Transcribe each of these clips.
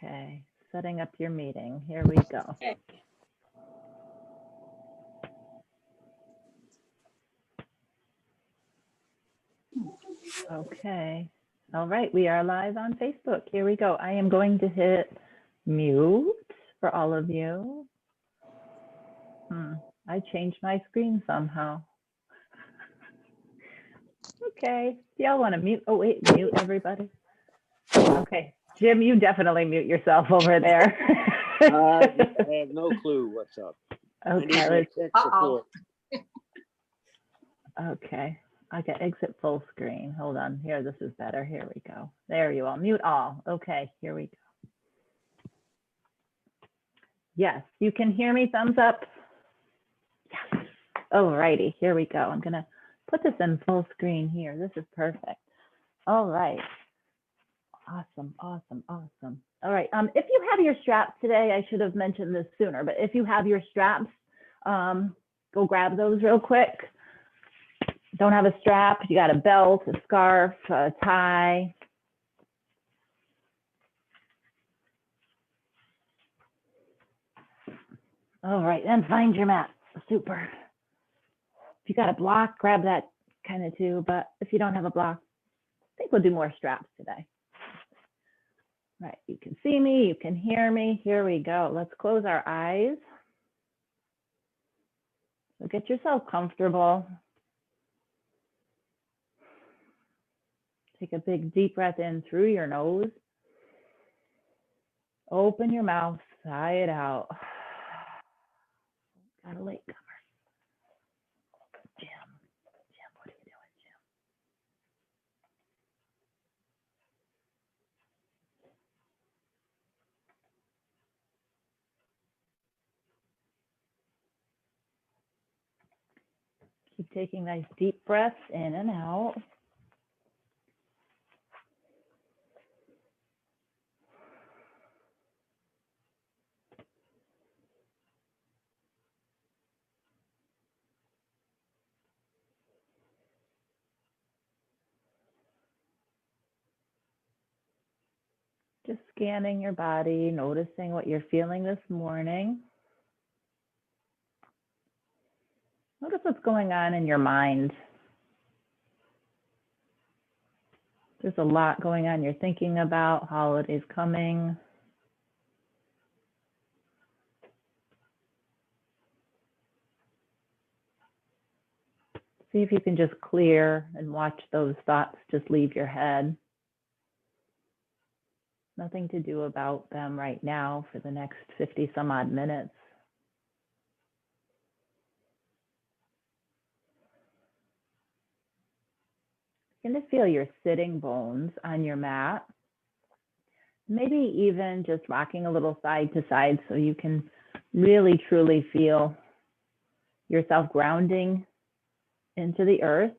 Okay, setting up your meeting. Here we go. Okay. All right, we are live on Facebook. Here we go. I am going to hit mute for all of you. I changed my screen somehow. Okay, do y'all want to mute? Oh, wait, mute everybody. Okay, Jim, you definitely mute yourself over there. I have no clue what's up. Okay, let's. Tech support. Okay, I got exit full screen. Hold on, here, this is better. Here we go. There you all, mute all. Okay, here we go. Yes, you can hear me, thumbs up. Yes, all righty, here we go. I'm gonna put this in full screen here. This is perfect. All right, awesome, awesome, awesome. All right, if you have your straps today, I should have mentioned this sooner, but if you have your straps, go grab those real quick. Don't have a strap, you got a belt, a scarf, a tie. All right, then find your mat. Super. If you got a block, grab that kind of too, but if you don't have a block, I think we'll do more straps today. All right, you can see me, you can hear me. Here we go. Let's close our eyes. So get yourself comfortable. Take a big deep breath in through your nose. Open your mouth, sigh it out. Got a late comer. Jim, what are you doing, Jim? Keep taking nice deep breaths in and out. Just scanning your body, noticing what you're feeling this morning. Notice what's going on in your mind. There's a lot going on. You're thinking about holidays coming. See if you can just clear and watch those thoughts just leave your head. Nothing to do about them right now for the next 50 some odd minutes. You're going to feel your sitting bones on your mat. Maybe even just rocking a little side to side so you can really truly feel yourself grounding into the earth.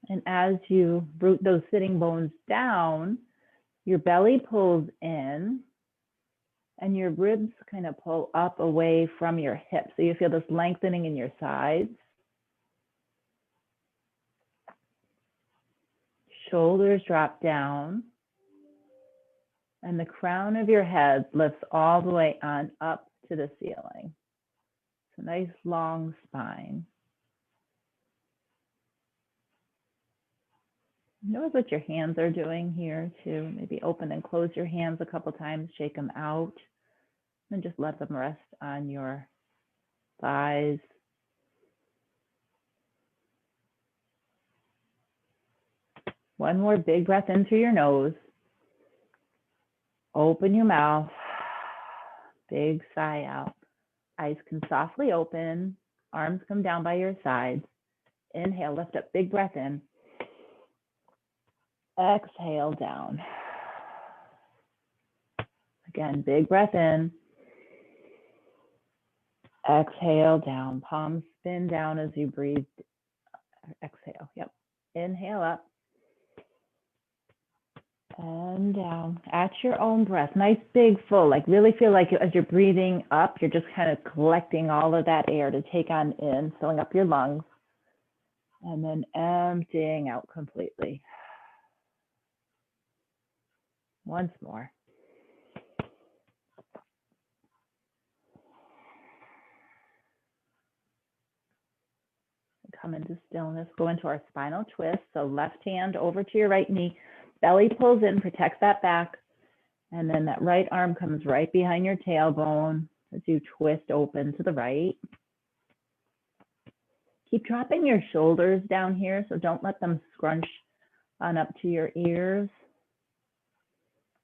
And as you root those sitting bones down, your belly pulls in and your ribs kind of pull up away from your hips. So you feel this lengthening in your sides. Shoulders drop down. And the crown of your head lifts all the way on up to the ceiling. It's a nice long spine. Notice what your hands are doing here too. Maybe open and close your hands a couple times, shake them out, and just let them rest on your thighs. One more big breath in through your nose. Open your mouth. Big sigh out. Eyes can softly open. Arms come down by your sides. Inhale, lift up, big breath in. Exhale down. Again, big breath in. Exhale down. Palms spin down as you breathe. Exhale. Yep. Inhale up. And down at your own breath. Nice, big, full. Like really feel like as you're breathing up, you're just kind of collecting all of that air to take on in, filling up your lungs. And then emptying out completely. Once more. Come into stillness, go into our spinal twist. So left hand over to your right knee, belly pulls in, protects that back. And then that right arm comes right behind your tailbone as you twist open to the right. Keep dropping your shoulders down here, so don't let them scrunch on up to your ears.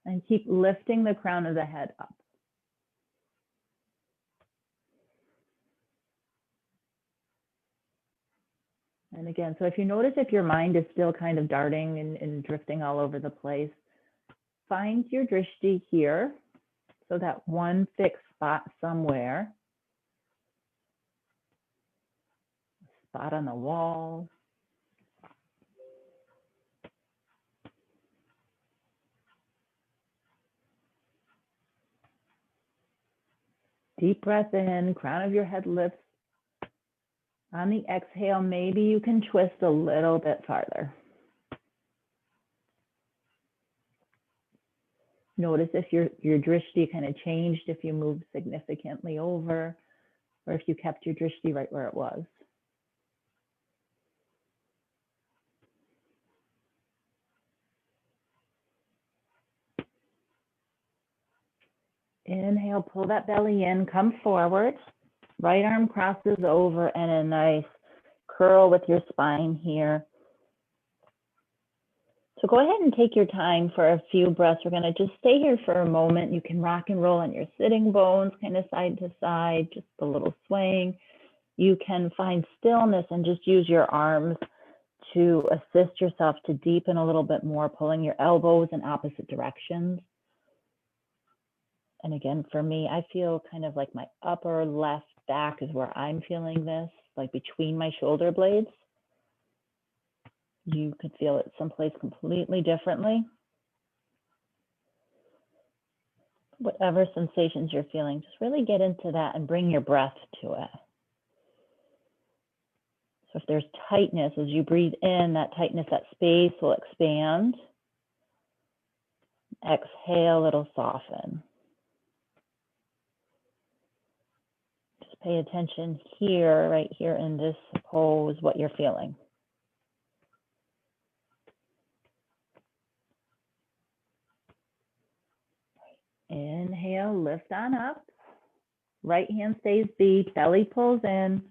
And keep lifting the crown of the head up. And again, so if you notice if your mind is still kind of darting and drifting all over the place, find your drishti here. So that one fixed spot somewhere. Spot on the wall. Deep breath in, crown of your head lifts. On the exhale, maybe you can twist a little bit farther. Notice if your drishti kind of changed, if you moved significantly over, or if you kept your drishti right where it was. Inhale, pull that belly in, come forward. Right arm crosses over and a nice curl with your spine here. So go ahead and take your time for a few breaths. We're going to just stay here for a moment. You can rock and roll on your sitting bones, kind of side to side, just a little swaying. You can find stillness and just use your arms to assist yourself to deepen a little bit more, pulling your elbows in opposite directions. And again, for me, I feel kind of like my upper left back is where I'm feeling this, like between my shoulder blades. You could feel it someplace completely differently. Whatever sensations you're feeling, just really get into that and bring your breath to it. So if there's tightness, as you breathe in, that tightness, that space will expand. Exhale, it'll soften. Just pay attention here, right here in this pose, what you're feeling. Inhale, lift on up. Right hand stays beat, belly pulls in,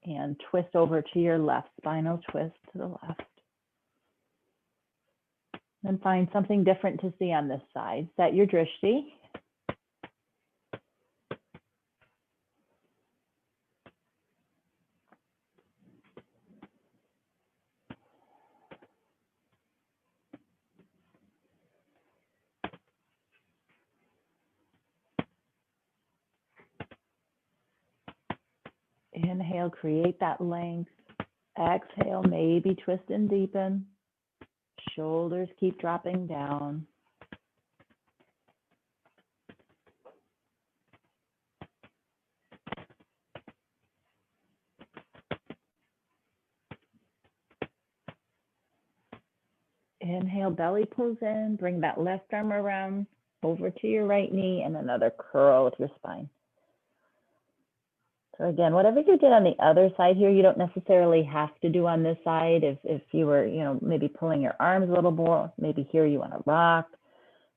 and twist over to your left, spinal twist to the left. Then find something different to see on this side. Set your drishti. Inhale, create that length. Exhale, maybe twist and deepen. Shoulders keep dropping down. Inhale, belly pulls in. Bring that left arm around over to your right knee and another curl with your spine. So again, whatever you did on the other side here, you don't necessarily have to do on this side. If you were, maybe pulling your arms a little more, maybe here you want to rock,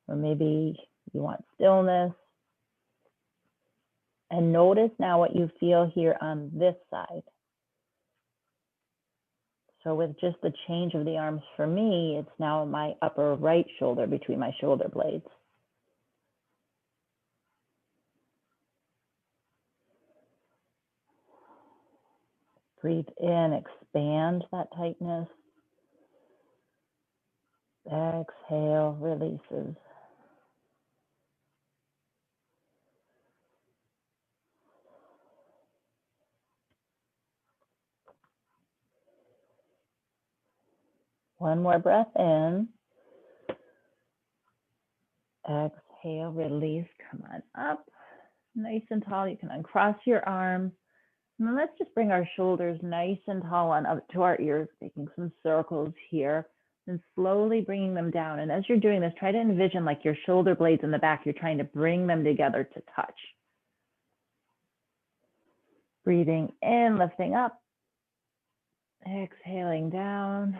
or maybe you want stillness. And notice now what you feel here on this side. So with just the change of the arms for me, it's now my upper right shoulder between my shoulder blades. Breathe in, expand that tightness. Exhale, releases. One more breath in. Exhale, release, come on up. Nice and tall, you can uncross your arms. And then let's just bring our shoulders nice and tall on up to our ears, making some circles here. and slowly bringing them down. And as you're doing this, try to envision like your shoulder blades in the back, you're trying to bring them together to touch. Breathing in, lifting up, exhaling down.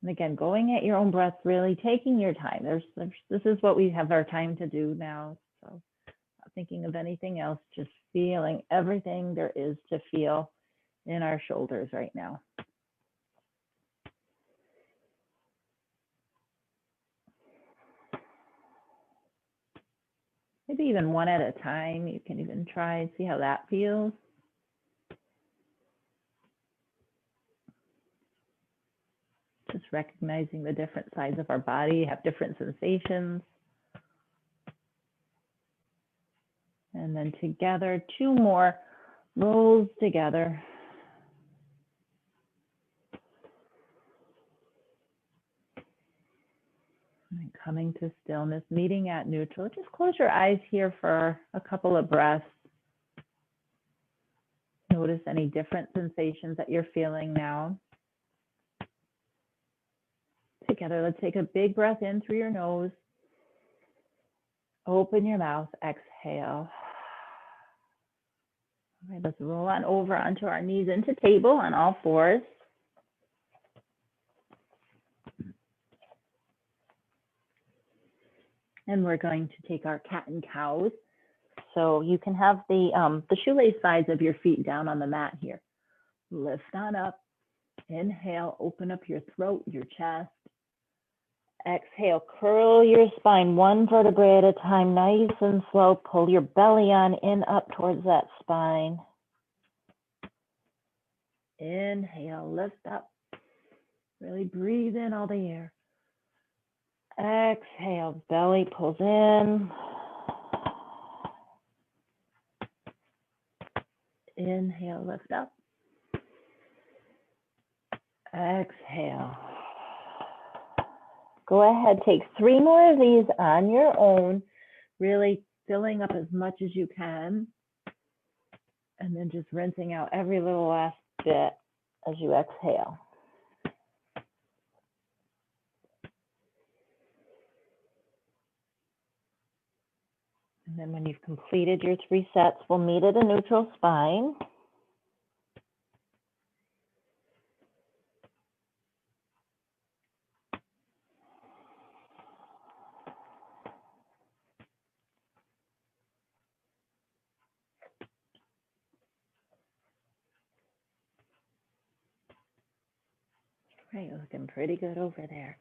And again, going at your own breath, really taking your time. This is what we have our time to do now. So not thinking of anything else, just feeling everything there is to feel in our shoulders right now. Maybe even one at a time. You can even try and see how that feels. Just recognizing the different sides of our body have different sensations. And then together, 2 more rolls together. And coming to stillness, meeting at neutral. Just close your eyes here for a couple of breaths. Notice any different sensations that you're feeling now. Together, let's take a big breath in through your nose. Open your mouth, exhale. All right, let's roll on over onto our knees into table on all fours. And we're going to take our cat and cows. So you can have the shoelace sides of your feet down on the mat here. Lift on up. Inhale, open up your throat, your chest. Exhale, curl your spine 1 vertebrae at a time, nice and slow. Pull your belly on in up towards that spine. Inhale, lift up. Really breathe in all the air. Exhale, belly pulls in. Inhale, lift up. Exhale. Go ahead, take 3 more of these on your own, really filling up as much as you can. And then just rinsing out every little last bit as you exhale. And then when you've completed your 3 sets, we'll meet at a neutral spine. Right, looking pretty good over there.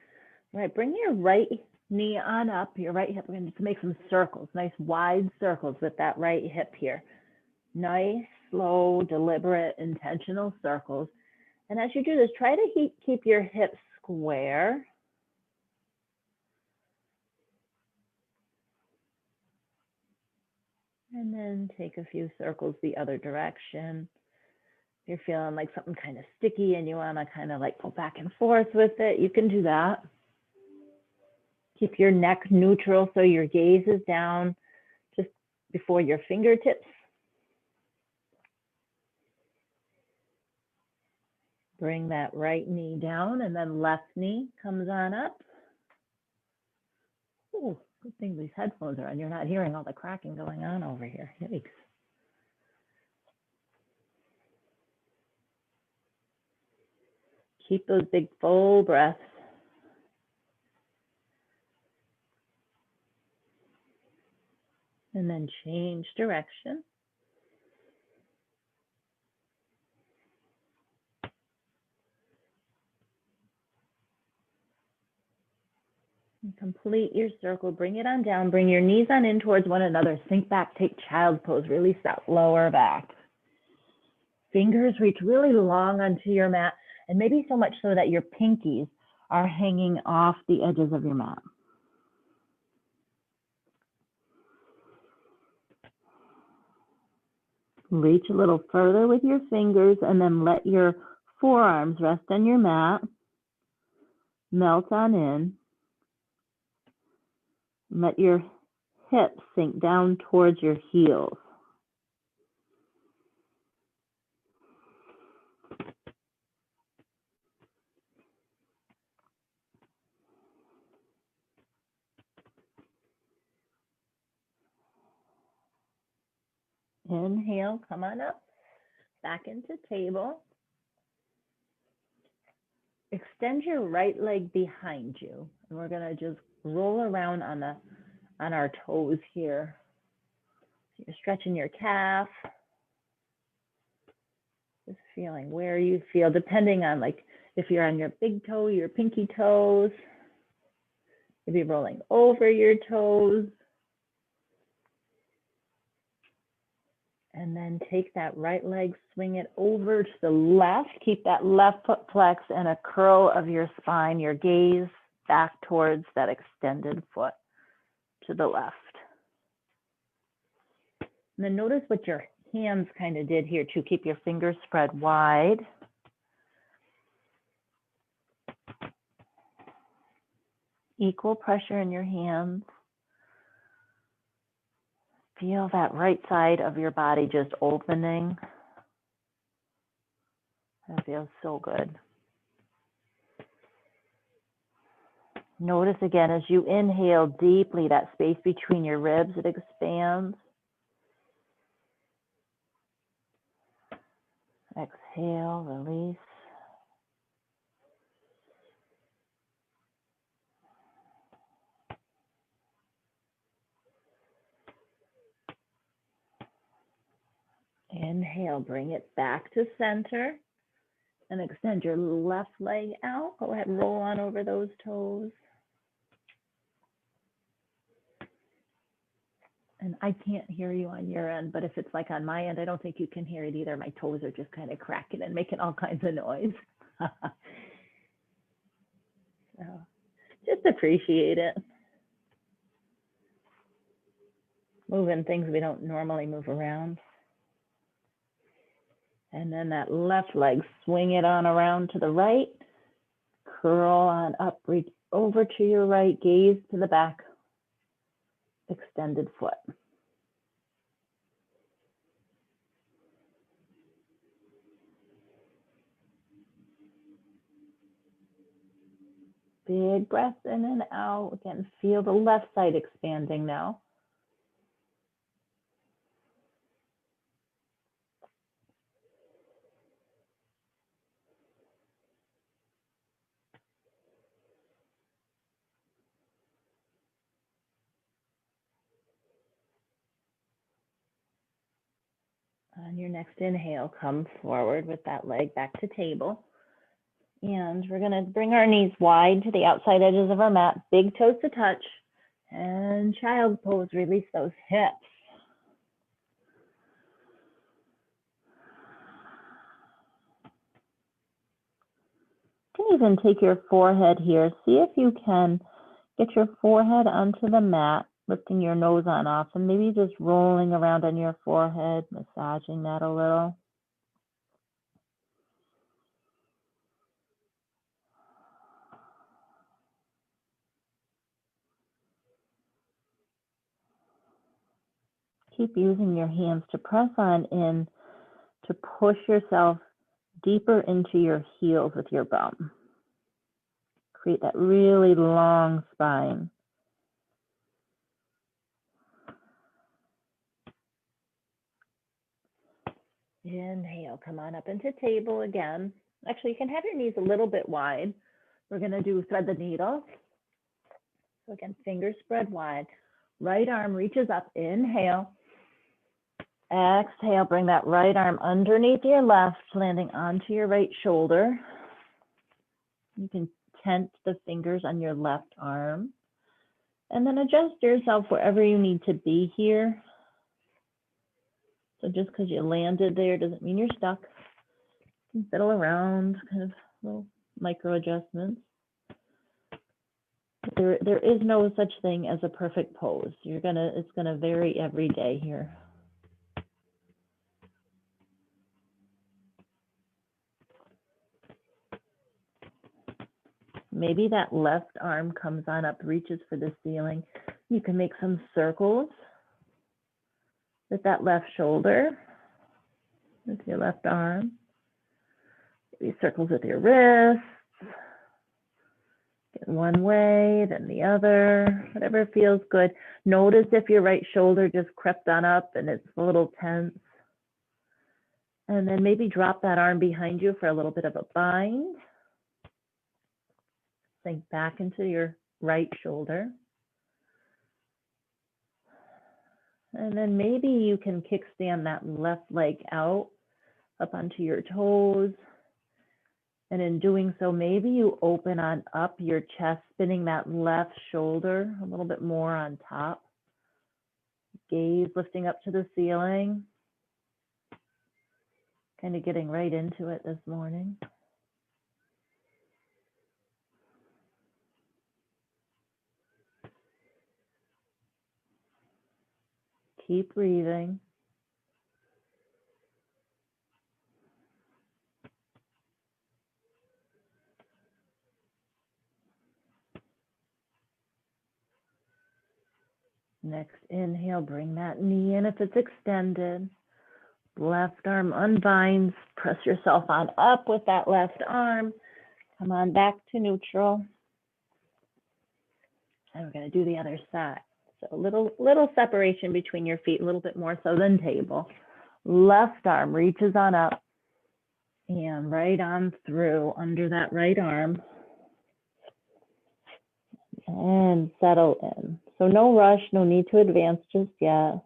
All right, bring your right knee on up, your right hip. We're going to make some circles, nice wide circles with that right hip here. Nice, slow, deliberate, intentional circles. And as you do this, try to keep your hips square. And then take a few circles the other direction. If you're feeling like something kind of sticky and you want to kind of like go back and forth with it, you can do that. Keep your neck neutral so your gaze is down just before your fingertips. Bring that right knee down and then left knee comes on up. Oh, good thing these headphones are on. You're not hearing all the cracking going on over here. Yikes. Keep those big full breaths. And then change direction. And complete your circle. Bring it on down. Bring your knees on in towards one another. Sink back, take child's pose. Release that lower back. Fingers reach really long onto your mat, and maybe so much so that your pinkies are hanging off the edges of your mat. Reach a little further with your fingers and then let your forearms rest on your mat. Melt on in. Let your hips sink down towards your heels. Inhale, come on up, back into table. Extend your right leg behind you. And we're gonna just roll around on our toes here. So you're stretching your calf. Just feeling where you feel, depending on like if you're on your big toe, your pinky toes, maybe rolling over your toes. And then take that right leg, swing it over to the left. Keep that left foot flexed and a curl of your spine, your gaze back towards that extended foot to the left. And then notice what your hands kind of did here too. Keep your fingers spread wide. Equal pressure in your hands. Feel that right side of your body just opening. That feels so good. Notice again, as you inhale deeply, that space between your ribs, it expands. Exhale, release. Inhale, bring it back to center and extend your left leg out. Go ahead, roll on over those toes. And I can't hear you on your end, but if it's like on my end, I don't think you can hear it either. My toes are just kind of cracking and making all kinds of noise. So just appreciate it. Moving things we don't normally move around. And then that left leg, swing it on around to the right, curl on up, reach over to your right, gaze to the back, extended foot. Big breath in and out. Again, feel the left side expanding now. On your next inhale, come forward with that leg back to table. And we're going to bring our knees wide to the outside edges of our mat, big toes to touch, and child's pose, release those hips. You can even take your forehead here. See if you can get your forehead onto the mat, lifting your nose on off, and maybe just rolling around on your forehead, massaging that a little. Keep using your hands to press on in, to push yourself deeper into your heels with your bum. Create that really long spine. Inhale, come on up into table again. Actually, you can have your knees a little bit wide. We're going to do thread the needle. So again, fingers spread wide. Right arm reaches up. Inhale. Exhale, bring that right arm underneath your left, landing onto your right shoulder. You can tent the fingers on your left arm. And then adjust yourself wherever you need to be here. So just because you landed there doesn't mean you're stuck. You can fiddle around, kind of little micro adjustments. There is no such thing as a perfect pose. It's gonna vary every day here. Maybe that left arm comes on up, reaches for the ceiling. You can make some circles with that left shoulder, with your left arm. Maybe circles with your wrists. Get one way, then the other, whatever feels good. Notice if your right shoulder just crept on up and it's a little tense. And then maybe drop that arm behind you for a little bit of a bind. Sink back into your right shoulder. And then maybe you can kickstand that left leg out up onto your toes. And in doing so, maybe you open on up your chest, spinning that left shoulder a little bit more on top. Gaze lifting up to the ceiling. Kind of getting right into it this morning. Keep breathing. Next inhale, bring that knee in if it's extended. Left arm unbinds. Press yourself on up with that left arm. Come on back to neutral. And we're going to do the other side. So little separation between your feet, a little bit more so than table. Left arm reaches on up and right on through under that right arm. And settle in. So no rush, no need to advance just yet.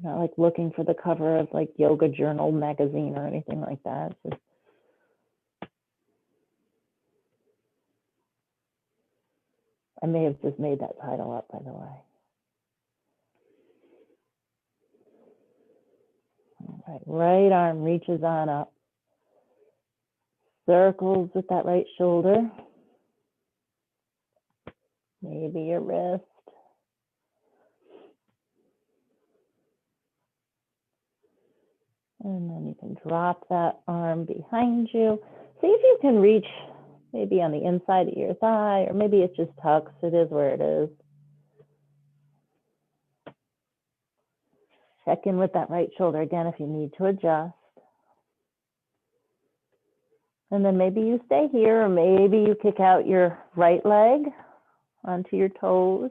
Not like looking for the cover of like Yoga Journal magazine or anything like that. Just I may have just made that title up, by the way. All right, right arm reaches on up. Circles with that right shoulder. Maybe your wrist. And then you can drop that arm behind you. See if you can reach maybe on the inside of your thigh, or maybe it just tucks. It is where it is. Check in with that right shoulder again if you need to adjust. And then maybe you stay here, or maybe you kick out your right leg onto your toes.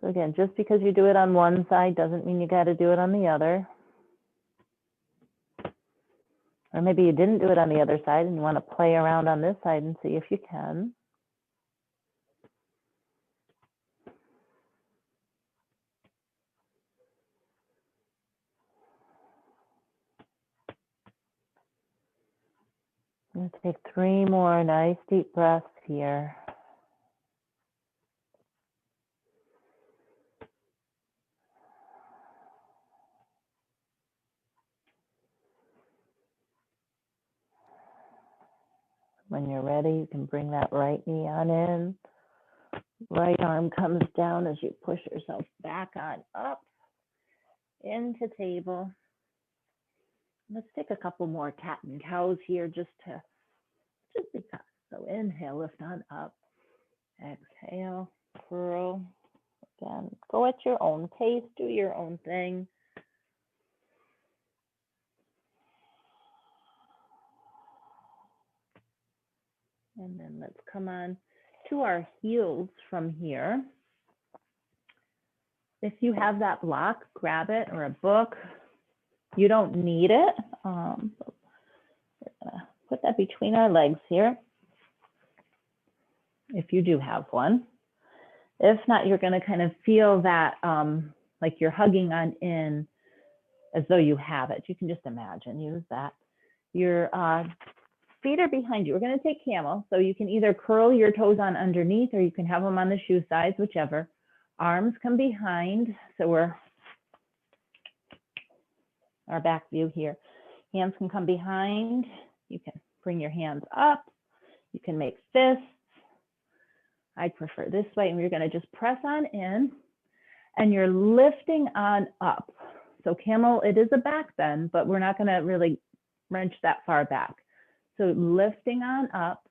So again, just because you do it on one side doesn't mean you got to do it on the other. Or maybe you didn't do it on the other side and you want to play around on this side and see if you can. I'm going to take 3 more nice deep breaths here. When you're ready, you can bring that right knee on in. Right arm comes down as you push yourself back on up into table. Let's take a couple more cat and cows here just because. So inhale, lift on up. Exhale, curl. Again, go at your own pace, do your own thing. And then let's come on to our heels from here. If you have that block, grab it, or a book. You don't need it. We're gonna put that between our legs here, if you do have one. If not, you're gonna kind of feel that like you're hugging on in as though you have it. You can just imagine, use that. Your feet are behind you. We're going to take camel. So you can either curl your toes on underneath or you can have them on the shoe sides, whichever. Arms come behind. So we're our back view here. Hands can come behind. You can bring your hands up. You can make fists. I prefer this way. And we're going to just press on in and you're lifting on up. So camel, it is a back bend, but we're not going to really wrench that far back. So lifting on up,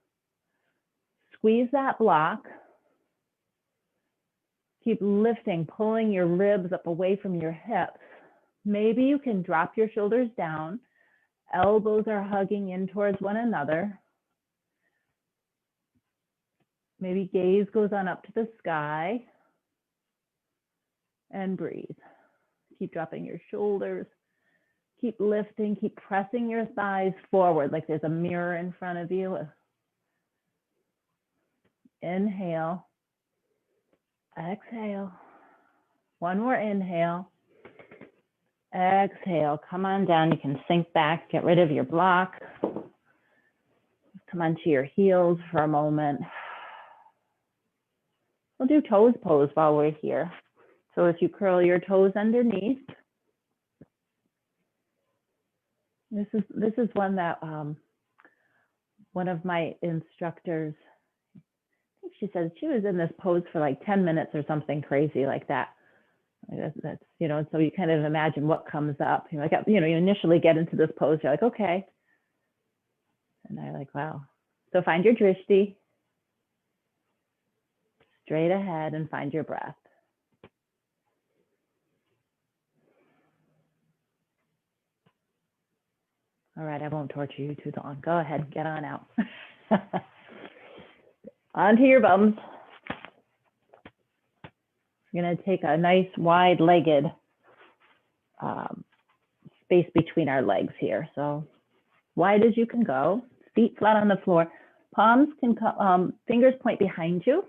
squeeze that block, keep lifting, pulling your ribs up away from your hips. Maybe you can drop your shoulders down, elbows are hugging in towards one another. Maybe gaze goes on up to the sky and breathe. Keep dropping your shoulders. Keep lifting, keep pressing your thighs forward like there's a mirror in front of you. Inhale. Exhale. One more inhale. Exhale. Come on down. You can sink back, get rid of your block. Come onto your heels for a moment. We'll do toes pose while we're here. So if you curl your toes underneath, this is one that one of my instructors, I think she said she was in this pose for like 10 minutes or something crazy like that. That's, you know, so you kind of imagine what comes up. You're like, you know, you initially get into this pose, you're like, okay. And I'm like, wow. So find your drishti, straight ahead, and find your breath. All right, I won't torture you too long. Go ahead, get on out. Onto your bums. You're gonna take a nice wide-legged space between our legs here. So wide as you can go, feet flat on the floor. Palms can come, fingers point behind you.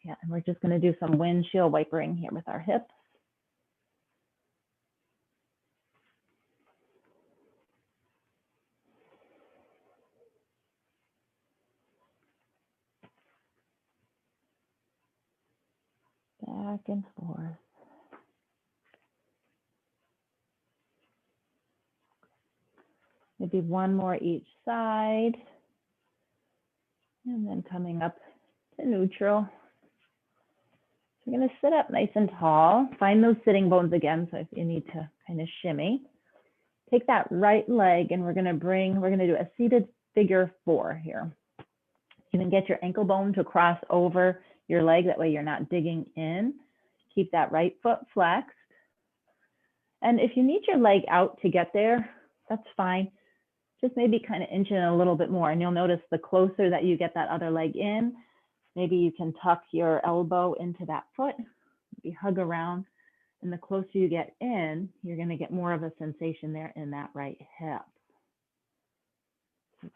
Yeah, and we're just gonna do some windshield wipering here with our hips. Back and forth. Maybe one more each side. And then coming up to neutral. So we're going to sit up nice and tall. Find those sitting bones again. So if you need to kind of shimmy. Take that right leg and we're going to do a seated figure 4 here. You can get your ankle bone to cross over your leg. That way you're not digging in. Keep that right foot flexed. And if you need your leg out to get there, that's fine. Just maybe kind of inch in a little bit more. And you'll notice the closer that you get that other leg in, maybe you can tuck your elbow into that foot, maybe hug around. And the closer you get in, you're going to get more of a sensation there in that right hip.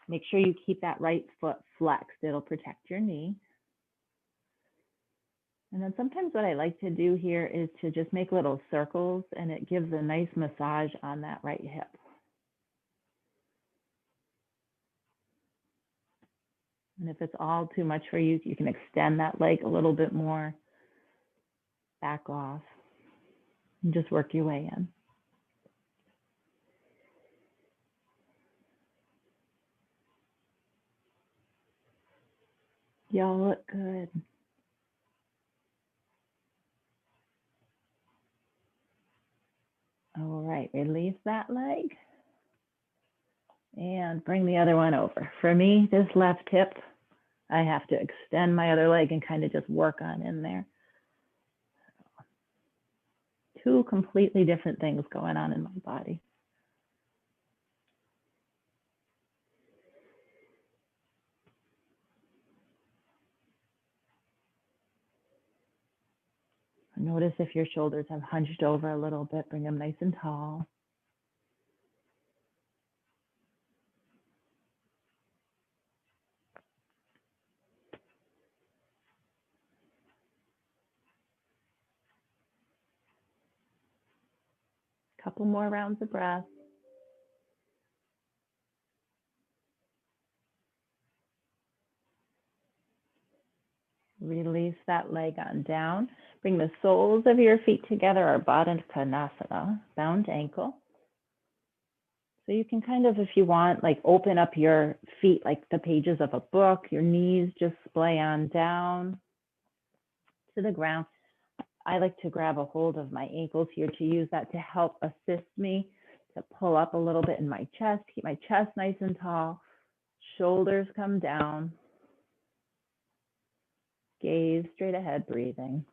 Make sure you keep that right foot flexed. It'll protect your knee. And then sometimes what I like to do here is to just make little circles, and it gives a nice massage on that right hip. And if it's all too much for you, you can extend that leg a little bit more, back off, and just work your way in. Y'all look good. All right, release that leg and bring the other one over. For me, this left hip, I have to extend my other leg and kind of just work on in there. Two completely different things going on in my body. Notice if your shoulders have hunched over a little bit, bring them nice and tall. Couple more rounds of breath. Release that leg on down. Bring the soles of your feet together, or Baddha Konasana, bound ankle. So you can kind of, if you want, like open up your feet like the pages of a book. Your knees just splay on down to the ground. I like to grab a hold of my ankles here to use that to help assist me to pull up a little bit in my chest. Keep my chest nice and tall. Shoulders come down. Gaze straight ahead, breathing.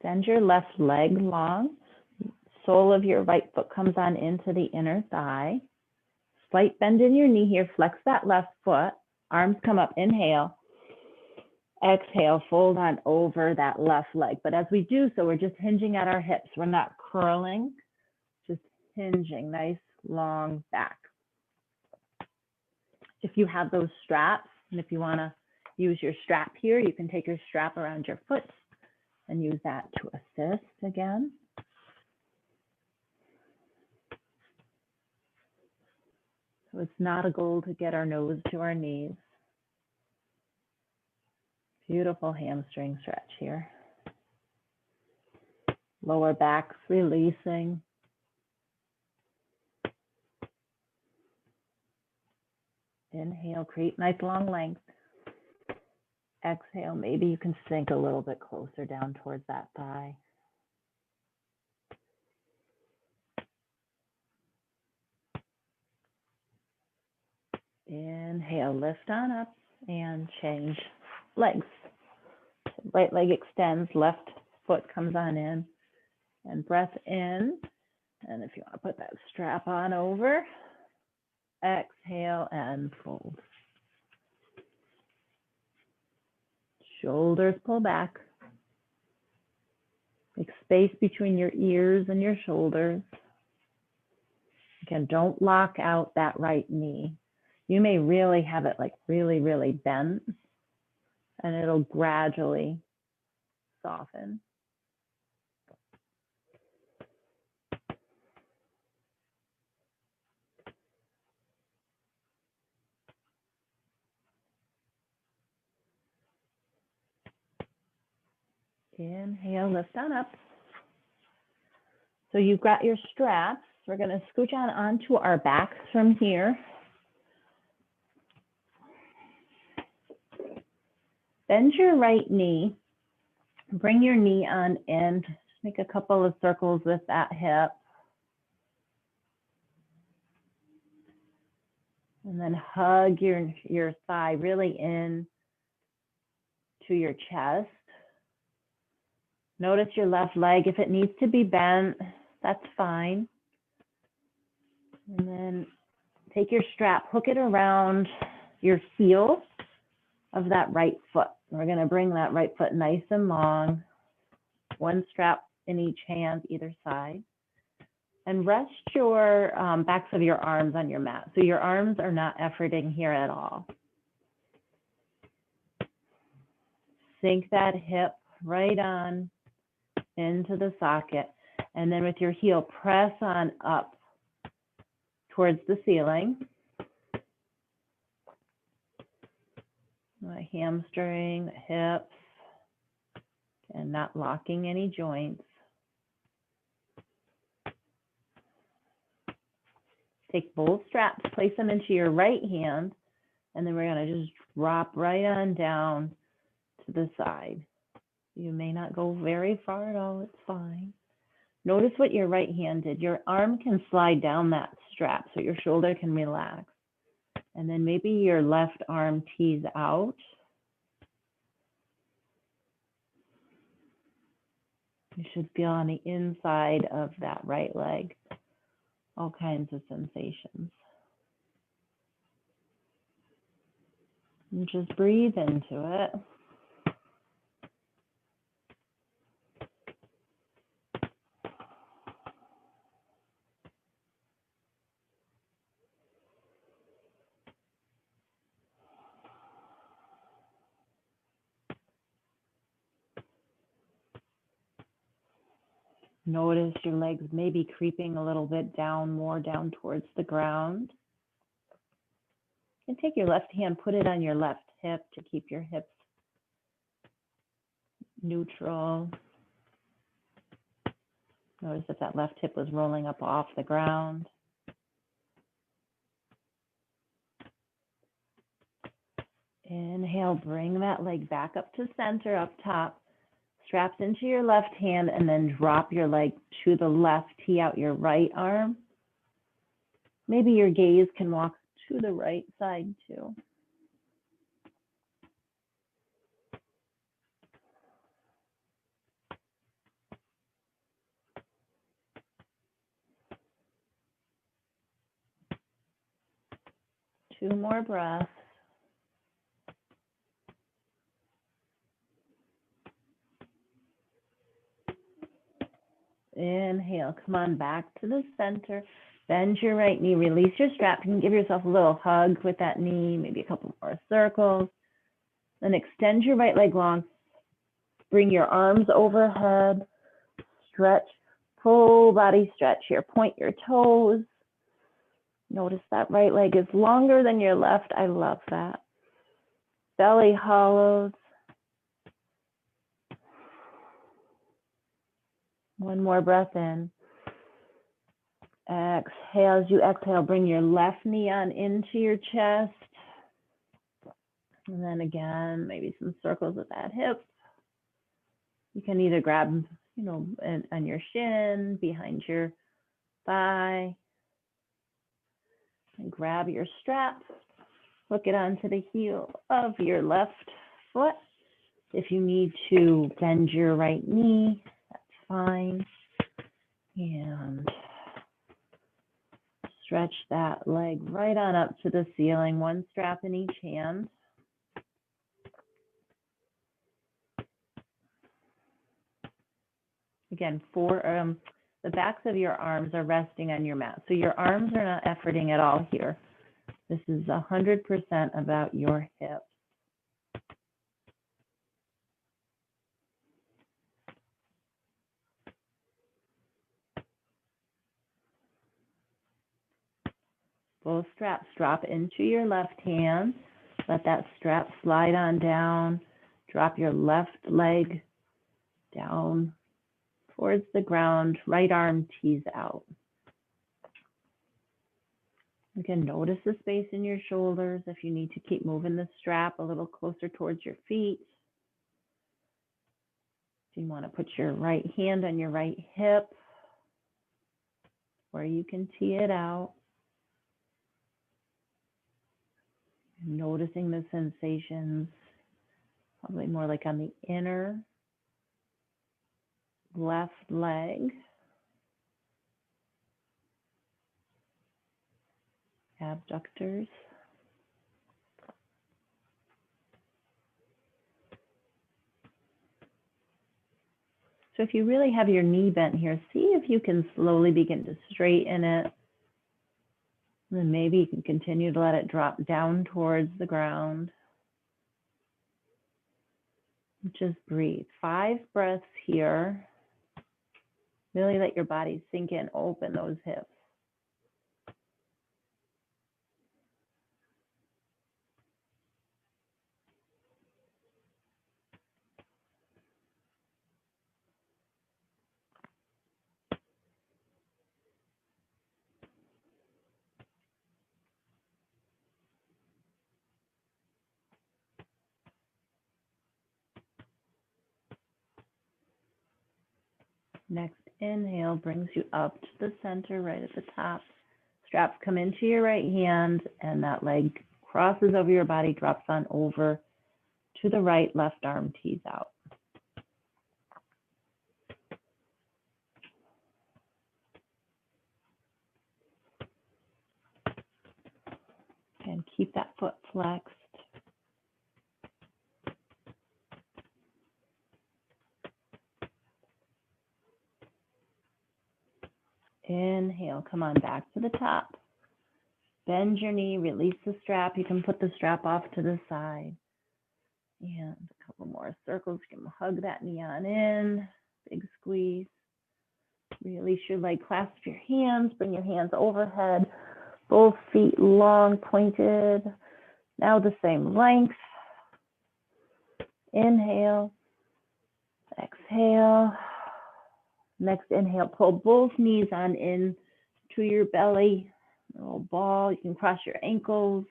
Extend your left leg long. Sole of your right foot comes on into the inner thigh. Slight bend in your knee here. Flex that left foot. Arms come up. Inhale. Exhale, fold on over that left leg. But as we do so, we're just hinging at our hips. We're not curling, just hinging, nice long back. If you have those straps, and if you want to use your strap here, you can take your strap around your foot and use that to assist again. So it's not a goal to get our nose to our knees. Beautiful hamstring stretch here. Lower back's releasing. Inhale, create nice long length. Exhale, maybe you can sink a little bit closer down towards that thigh. Inhale, lift on up and change legs. Right leg extends, left foot comes on in, and breath in. And if you want to put that strap on over, exhale and fold. Shoulders pull back. Make space between your ears and your shoulders. Again, don't lock out that right knee. You may really have it like really, really bent, and it'll gradually soften. Inhale, lift on up. So you've got your straps. We're going to scooch on onto our backs from here. Bend your right knee. Bring your knee on in. Just make a couple of circles with that hip. And then hug your thigh really in to your chest. Notice your left leg. If it needs to be bent, that's fine. And then take your strap, hook it around your heel of that right foot. We're going to bring that right foot nice and long. One strap in each hand, either side. And rest your backs of your arms on your mat. So your arms are not efforting here at all. Sink that hip right on into the socket. And then with your heel, press on up towards the ceiling. The hamstring, the hips, and not locking any joints. Take both straps, place them into your right hand, and then we're going to just drop right on down to the side. You may not go very far at all, it's fine. Notice what your right hand did. Your arm can slide down that strap so your shoulder can relax. And then maybe your left arm tees out. You should feel on the inside of that right leg all kinds of sensations. And just breathe into it. Notice your legs maybe creeping a little bit down, more down towards the ground. And take your left hand, put it on your left hip to keep your hips neutral. Notice if that left hip was rolling up off the ground. Inhale, bring that leg back up to center, up top. Straps into your left hand and then drop your leg to the left. Tee out your right arm. Maybe your gaze can walk to the right side too. 2 more breaths. Inhale, come on back to the center. Bend your right knee, release your strap. You can give yourself a little hug with that knee, maybe a couple more circles. Then extend your right leg long. Bring your arms overhead. Stretch, full body stretch here. Point your toes. Notice that right leg is longer than your left. I love that. Belly hollows. One more breath in. Exhale. As you exhale, bring your left knee on into your chest. And then again, maybe some circles with that hip. You can either grab, on your shin, behind your thigh, and grab your strap. Hook it onto the heel of your left foot. If you need to bend your right knee, that's fine. And stretch that leg right on up to the ceiling, one strap in each hand. Again, the backs of your arms are resting on your mat. So your arms are not efforting at all here. This is 100% about your hips. Both straps drop into your left hand. Let that strap slide on down. Drop your left leg down towards the ground. Right arm tees out. Again, notice the space in your shoulders if you need to keep moving the strap a little closer towards your feet. If you want to put your right hand on your right hip, where you can tee it out. Noticing the sensations, probably more like on the inner left leg. Abductors. So if you really have your knee bent here, see if you can slowly begin to straighten it. And then maybe you can continue to let it drop down towards the ground. Just breathe. 5 breaths here. Really let your body sink in, open those hips. Next inhale brings you up to the center, right at the top. Straps come into your right hand, and that leg crosses over your body, drops on over to the right, left arm tees out. And keep that foot flexed. Inhale, come on back to the top. Bend your knee, release the strap. You can put the strap off to the side. And a couple more circles. You can hug that knee on in. Big squeeze. Release your leg, clasp your hands, bring your hands overhead. Both feet long, pointed. Now the same length. Inhale. Exhale. Next inhale, pull both knees on in to your belly, a little ball. You can cross your ankles.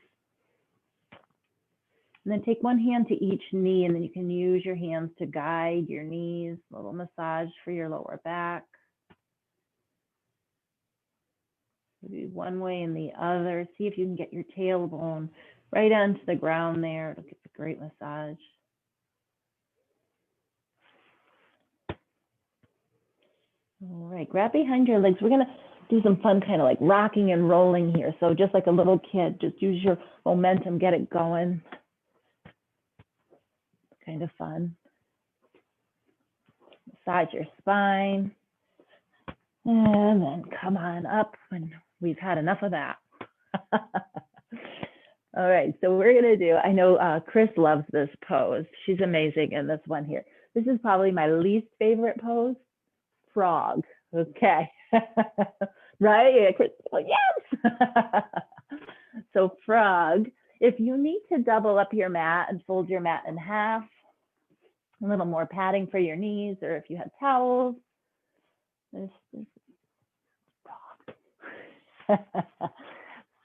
And then take one hand to each knee, and then you can use your hands to guide your knees, a little massage for your lower back. Maybe one way and the other. See if you can get your tailbone right onto the ground there. It'll give a great massage. All right, grab behind your legs. We're going to do some fun kind of like rocking and rolling here. So just like a little kid, just use your momentum, get it going. Kind of fun. Massage your spine. And then come on up when we've had enough of that. All right, so we're gonna do, I know Chris loves this pose. She's amazing in this one here. This is probably my least favorite pose, frog, okay. Right, yeah, Chris, oh, yes. So frog, if you need to double up your mat and fold your mat in half, a little more padding for your knees, or if you have towels, this frog.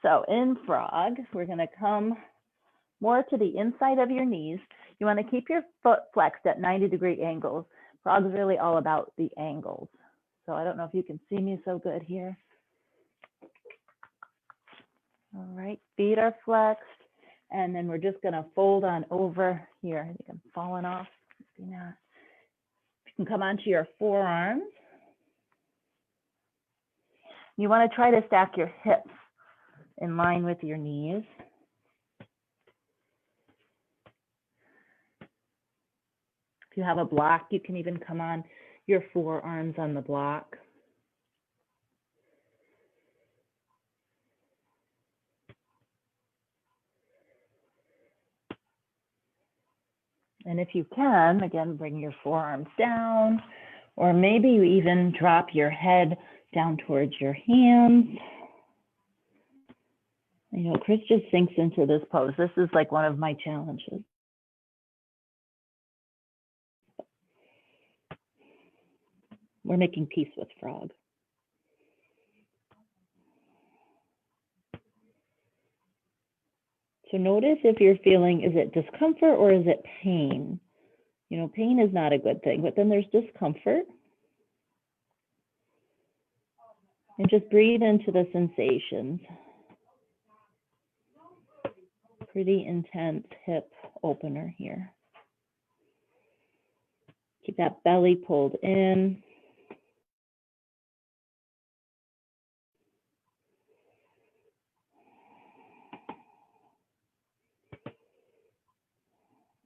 So in frog, we're gonna come more to the inside of your knees. You wanna keep your foot flexed at 90-degree angles. Frog's really all about the angles. So I don't know if you can see me so good here. All right, feet are flexed. And then we're just gonna fold on over here. I think I'm falling off, maybe not. You can come onto your forearms. You wanna try to stack your hips in line with your knees. If you have a block, you can even come on your forearms on the block. And if you can, again, bring your forearms down, or maybe you even drop your head down towards your hands. You know, Chris just sinks into this pose. This is like one of my challenges. We're making peace with frog. So notice if you're feeling, is it discomfort or is it pain? You know, pain is not a good thing, but then there's discomfort. And just breathe into the sensations. Pretty intense hip opener here. Keep that belly pulled in.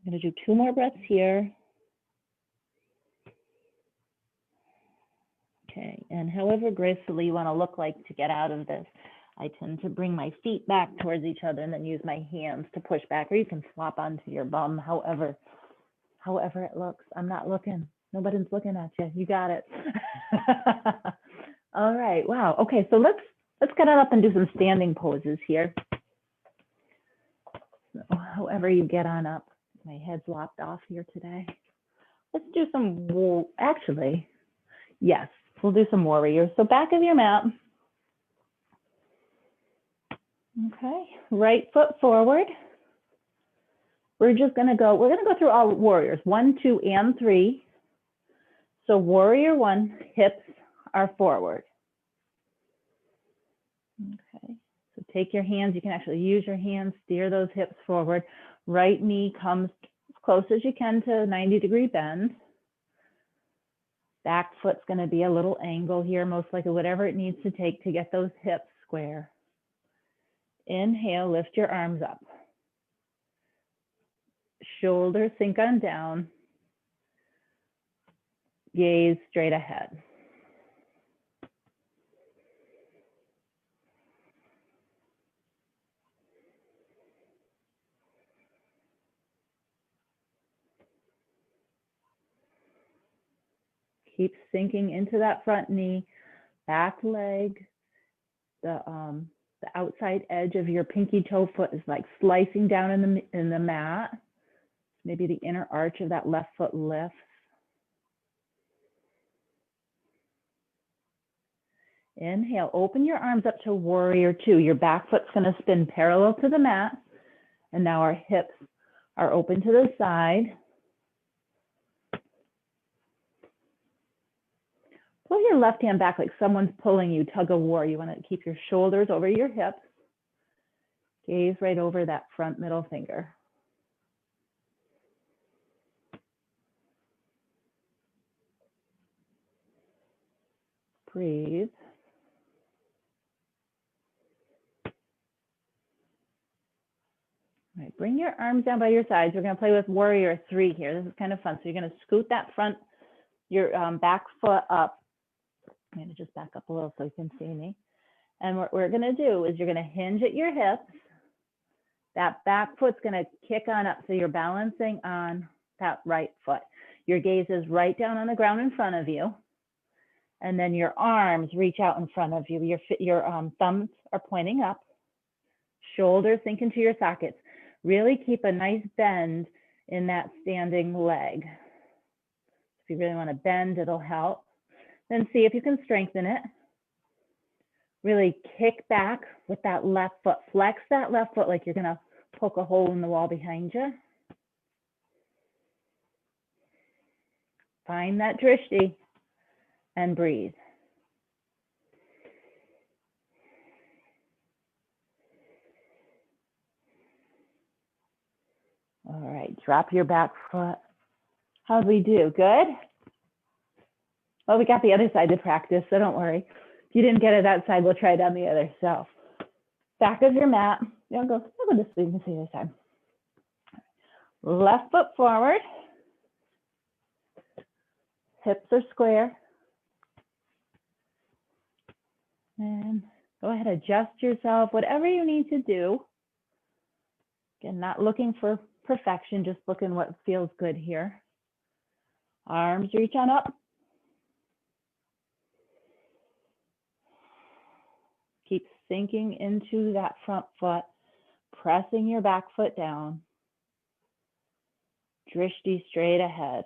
I'm going to do 2 more breaths here. Okay, and however gracefully you want to look like to get out of this, I tend to bring my feet back towards each other and then use my hands to push back, or you can flop onto your bum, however it looks. I'm not looking. Nobody's looking at you. You got it. All right. Wow. Okay. So let's get on up and do some standing poses here. So however you get on up. My head's lopped off here today. Let's do some, actually, yes, we'll do some warriors. So back of your mat. Okay. Right foot forward. We're just going to go, we're going to go through all warriors, 1, 2, and 3. So warrior 1, hips are forward. Okay, so take your hands, you can actually use your hands, steer those hips forward. Right knee comes as close as you can to 90-degree bend. Back foot's going to be a little angle here, most likely whatever it needs to take to get those hips square. Inhale, lift your arms up. Shoulders sink on down. Gaze straight ahead. Keep sinking into that front knee, back leg. The outside edge of your pinky toe foot is like slicing down in the mat. Maybe the inner arch of that left foot lifts. Inhale, open your arms up to warrior 2. Your back foot's going to spin parallel to the mat. And now our hips are open to the side. Pull your left hand back like someone's pulling you, tug of war. You want to keep your shoulders over your hips. Gaze right over that front middle finger. Breathe. All right, bring your arms down by your sides. We're going to play with warrior 3 here. This is kind of fun. So you're going to scoot that front, your back foot up. I'm going to just back up a little so you can see me. And what we're going to do is you're going to hinge at your hips. That back foot's going to kick on up. So you're balancing on that right foot. Your gaze is right down on the ground in front of you. And then your arms reach out in front of you. Your thumbs are pointing up. Shoulders sink into your sockets. Really keep a nice bend in that standing leg. If you really want to bend, it'll help. Then see if you can strengthen it. Really kick back with that left foot. Flex that left foot like you're going to poke a hole in the wall behind you. Find that drishti and breathe. All right, drop your back foot. How'd we do? Good? Well, we got the other side to practice, so don't worry. If you didn't get it that side, we'll try it on the other. So back of your mat. I'll go this way, you can see this time. Left foot forward. Hips are square. And go ahead, adjust yourself, whatever you need to do. Again, not looking for perfection, just looking what feels good here. Arms reach on up. Keep sinking into that front foot, pressing your back foot down. Drishti straight ahead.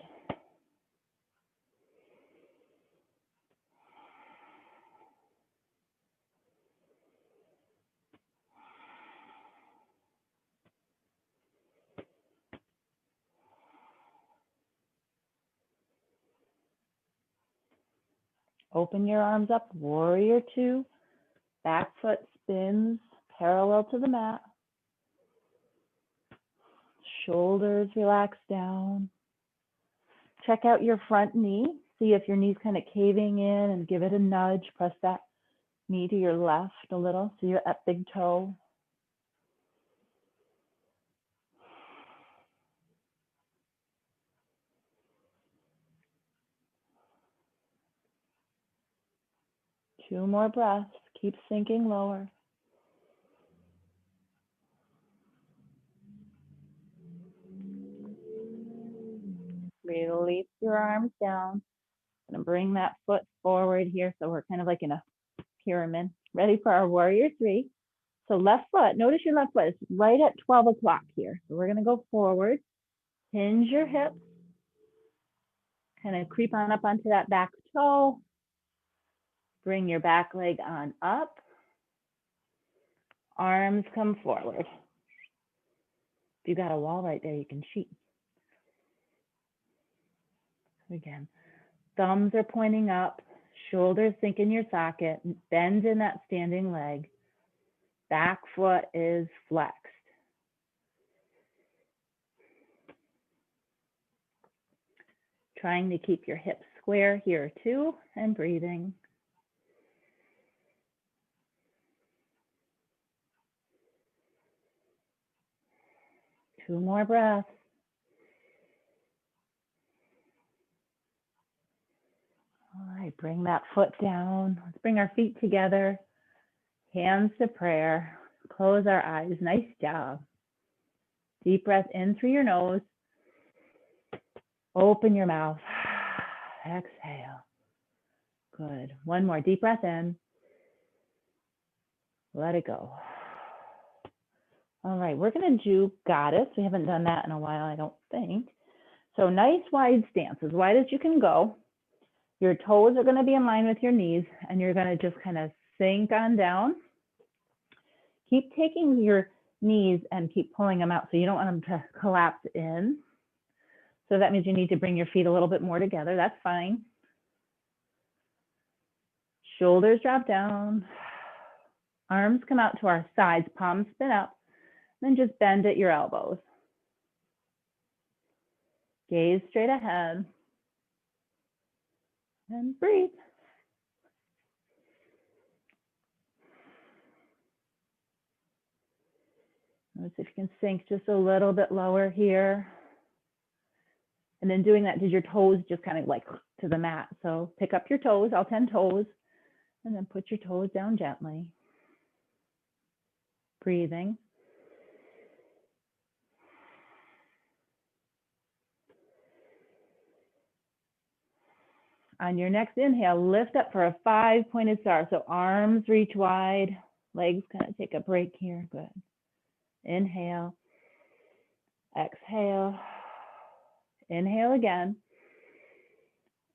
Open your arms up, warrior 2. Back foot spins parallel to the mat. Shoulders relax down. Check out your front knee. See if your knee's kind of caving in and give it a nudge. Press that knee to your left a little. So you're at big toe. Two more breaths. Keep sinking lower. Release your arms down. I'm gonna bring that foot forward here. So we're kind of like in a pyramid. Ready for our warrior 3. So left foot, notice your left foot is right at 12 o'clock here. So we're gonna go forward, hinge your hips, kind of creep on up onto that back toe. Bring your back leg on up. Arms come forward. If you got a wall right there, you can cheat. Again, thumbs are pointing up, shoulders sink in your socket, bend in that standing leg. Back foot is flexed. Trying to keep your hips square here too, and breathing. Two more breaths. All right, bring that foot down. Let's bring our feet together. Hands to prayer. Close our eyes. Nice job. Deep breath in through your nose. Open your mouth. Exhale. Good. One more deep breath in. Let it go. All right, we're going to do goddess. We haven't done that in a while, I don't think. So nice wide stance, as wide as you can go. Your toes are going to be in line with your knees, and you're going to just kind of sink on down. Keep taking your knees and keep pulling them out, so you don't want them to collapse in. So that means you need to bring your feet a little bit more together. That's fine. Shoulders drop down. Arms come out to our sides, palms spin up. Then just bend at your elbows. Gaze straight ahead. And breathe. Notice if you can sink just a little bit lower here. And then doing that, did your toes just kind of like to the mat? So pick up your toes, all 10 toes, and then put your toes down gently. Breathing. On your next inhale, lift up for a 5-pointed star. So arms reach wide, legs kind of take a break here. Good. Inhale. Exhale. Inhale again.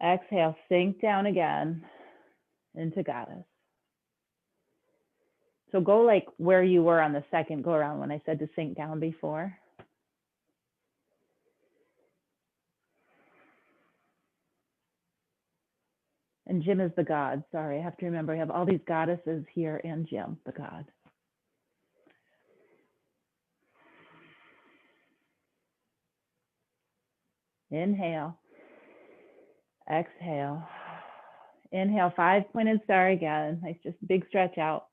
Exhale, sink down again into Goddess. So go like where you were on the second go around when I said to sink down before. And Jim is the god. Sorry, I have to remember I have all these goddesses here and Jim, the god. Inhale. Exhale. Inhale, 5-pointed star again. Nice, just big stretch out.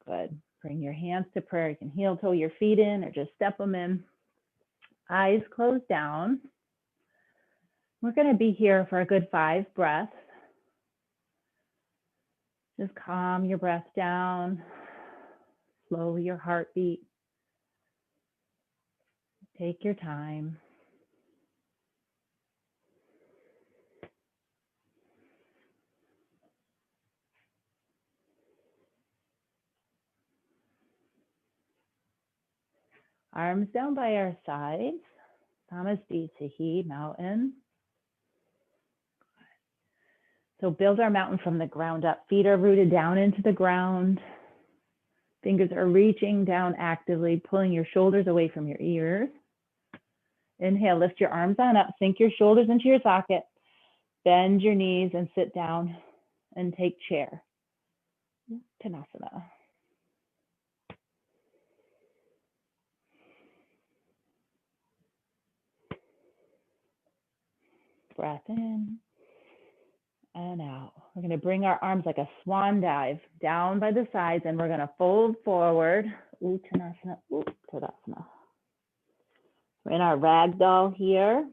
Good. Bring your hands to prayer. You can heel toe your feet in or just step them in. Eyes closed down. We're going to be here for a good 5 breaths. Just calm your breath down. Slow your heartbeat. Take your time. Arms down by our sides. Namaste Tahi, mountain. So build our mountain from the ground up. Feet are rooted down into the ground. Fingers are reaching down actively, pulling your shoulders away from your ears. Inhale, lift your arms on up, sink your shoulders into your socket, bend your knees and sit down and take chair. Uttanasana. Breath in and out. We're going to bring our arms like a swan dive down by the sides, and we're going to fold forward. Uttanasana, Uttanasana. We're in our ragdoll here,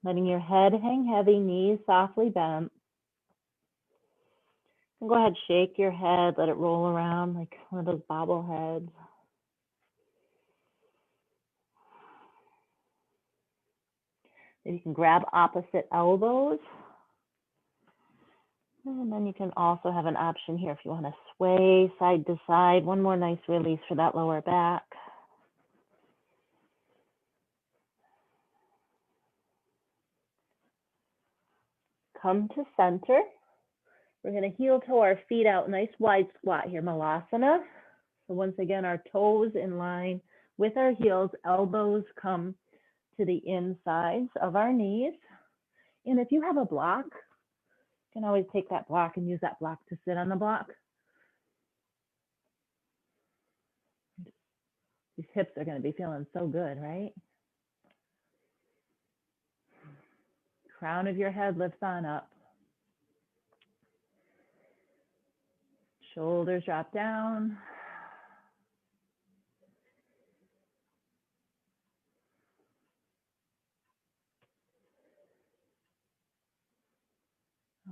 letting your head hang heavy, knees softly bent. And go ahead, shake your head, let it roll around like one of those bobbleheads. Then you can grab opposite elbows. And then you can also have an option here if you want to sway side to side. One more nice release for that lower back. Come to center. We're going to heel toe our feet out, nice wide squat here, Malasana. So once again, our toes in line with our heels, elbows come to the insides of our knees. And if you have a block, you can always take that block and use that block to sit on the block. These hips are going to be feeling so good, right? Crown of your head lifts on up. Shoulders drop down.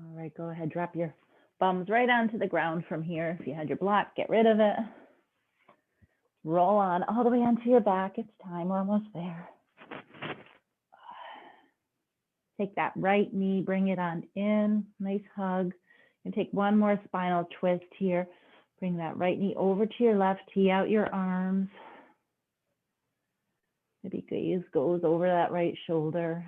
All right, go ahead, drop your bums right onto the ground from here. If you had your block, get rid of it. Roll on all the way onto your back. It's time, we're almost there. Take that right knee, bring it on in, nice hug. And take one more spinal twist here. Bring that right knee over to your left, tee out your arms. Maybe gaze goes over that right shoulder.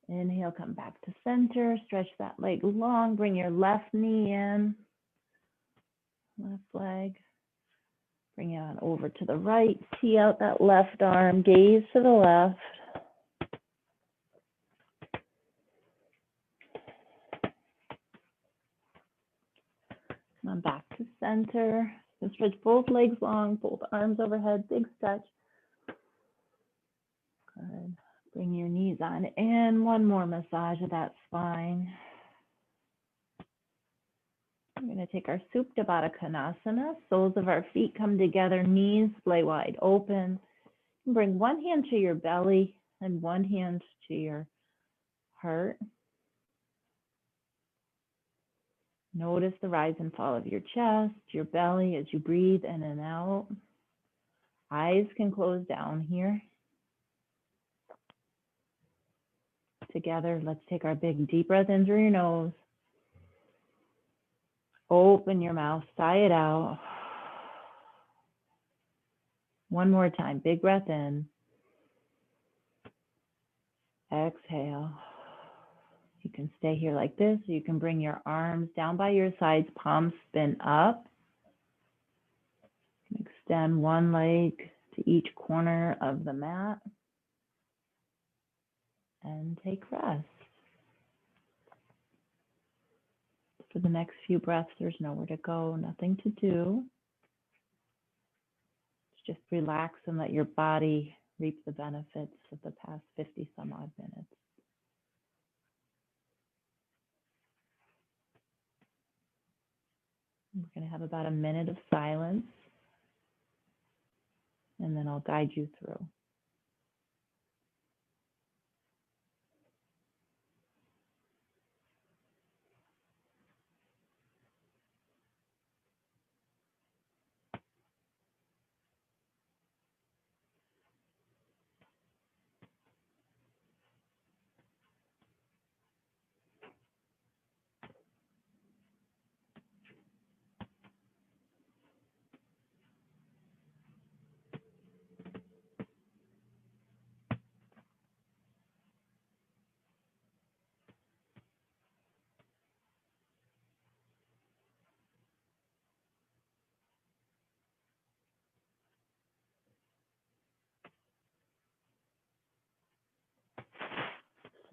Inhale, come back to center, stretch that leg long, bring your left knee in, left leg. Bring it on over to the right, tee out that left arm, gaze to the left. Come on back to center. And stretch both legs long, both arms overhead, big stretch. Good. Bring your knees on in. One more massage of that spine. We're going to take our Supta Baddha Konasana. Soles of our feet come together, knees splay wide open. Bring one hand to your belly and one hand to your heart. Notice the rise and fall of your chest, your belly as you breathe in and out. Eyes can close down here. Together, let's take our big deep breath in through your nose. Open your mouth, sigh it out. One more time, big breath in. Exhale. You can stay here like this. You can bring your arms down by your sides, palms spin up. Extend one leg to each corner of the mat. And take rest. For the next few breaths, there's nowhere to go, nothing to do. Just relax and let your body reap the benefits of the past 50 some odd minutes. We're going to have about a minute of silence, and then I'll guide you through.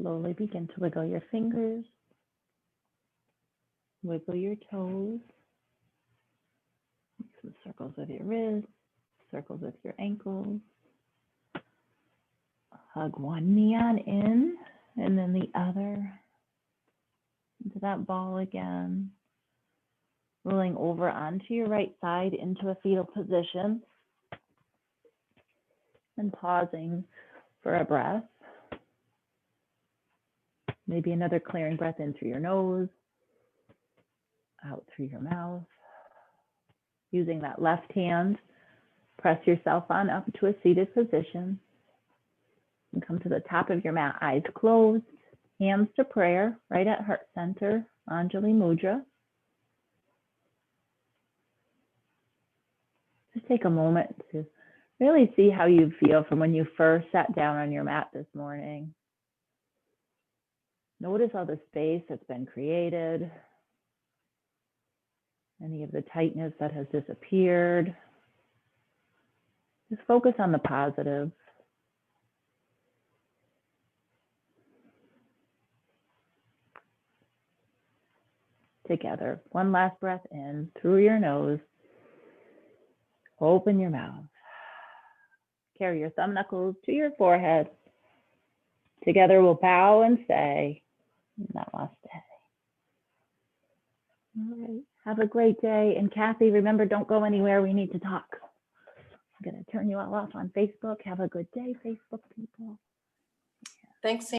Slowly begin to wiggle your fingers, wiggle your toes, make some circles with your wrists, circles with your ankles. Hug one knee on in, and then the other into that ball again. Rolling over onto your right side into a fetal position. And pausing for a breath. Maybe another clearing breath in through your nose, out through your mouth. Using that left hand, press yourself on up to a seated position. And come to the top of your mat, eyes closed, hands to prayer, right at heart center, Anjali Mudra. Just take a moment to really see how you feel from when you first sat down on your mat this morning. Notice all the space that's been created, any of the tightness that has disappeared. Just focus on the positive. Together, one last breath in through your nose. Open your mouth. Carry your thumb knuckles to your forehead. Together we'll bow and say, Namaste. All right, have a great day. And Kathy, remember, don't go anywhere. We need to talk. I'm going to turn you all off on Facebook. Have a good day, Facebook people. Thanks, Sam.